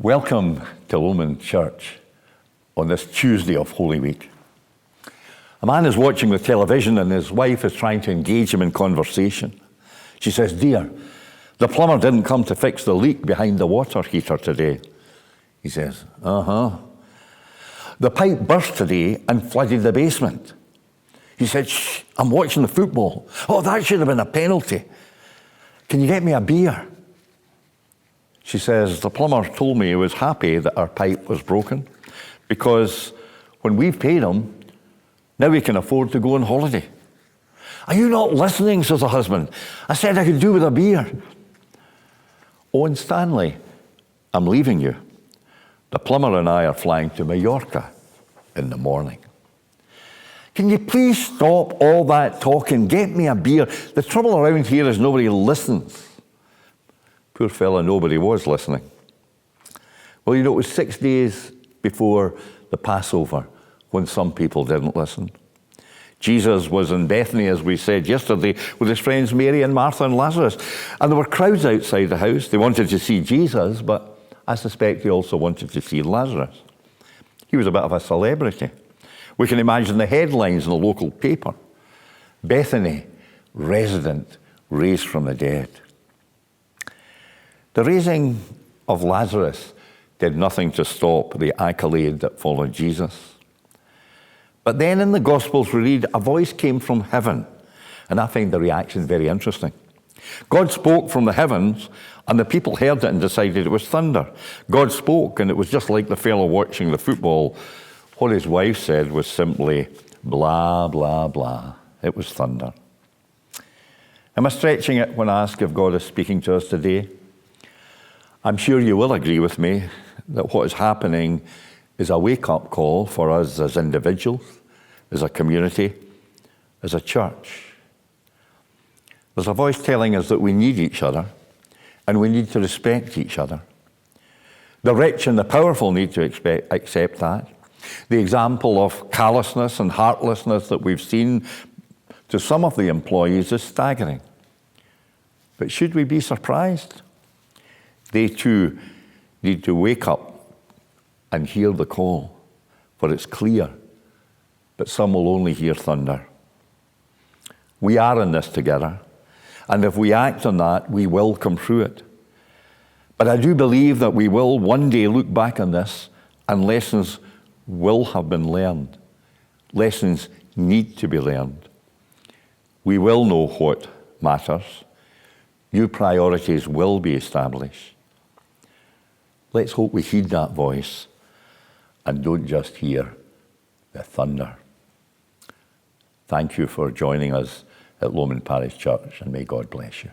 Welcome to Lomond Church on this Tuesday of Holy Week. A man is watching the television and his wife is trying to engage him in conversation. She says, "Dear, the plumber didn't come to fix the leak behind the water heater today." He says, "Uh-huh." "The pipe burst today and flooded the basement." He said, "Shh, I'm watching the football." "Oh, that should have been a penalty. Can you get me a beer?" She says, "The plumber told me he was happy that our pipe was broken because when we've paid him, now we can afford to go on holiday." "Are you not listening?" says the husband. "I said I could do with a beer." "Oh, and Stanley, I'm leaving you. The plumber and I are flying to Mallorca in the morning. Can you please stop all that talking? Get me a beer. The trouble around here is nobody listens." Poor fella, nobody was listening. Well, it was 6 days before the Passover when some people didn't listen. Jesus was in Bethany, as we said yesterday, with his friends Mary and Martha and Lazarus. And there were crowds outside the house. They wanted to see Jesus, but I suspect they also wanted to see Lazarus. He was a bit of a celebrity. We can imagine the headlines in the local paper. "Bethany, resident raised from the dead." The raising of Lazarus did nothing to stop the accolade that followed Jesus. But then in the Gospels we read, a voice came from heaven, and I find the reaction very interesting. God spoke from the heavens, and the people heard it and decided it was thunder. God spoke, and it was just like the fellow watching the football. What his wife said was simply, blah, blah, blah. It was thunder. Am I stretching it when I ask if God is speaking to us today? I'm sure you will agree with me that what is happening is a wake-up call for us as individuals, as a community, as a church. There's a voice telling us that we need each other and we need to respect each other. The rich and the powerful need to accept that. The example of callousness and heartlessness that we've seen to some of the employees is staggering. But should we be surprised? They too need to wake up and hear the call, for it's clear, but some will only hear thunder. We are in this together, and if we act on that, we will come through it. But I do believe that we will one day look back on this, and lessons will have been learned. Lessons need to be learned. We will know what matters. New priorities will be established. Let's hope we heed that voice and don't just hear the thunder. Thank you for joining us at Lomond Parish Church, and may God bless you.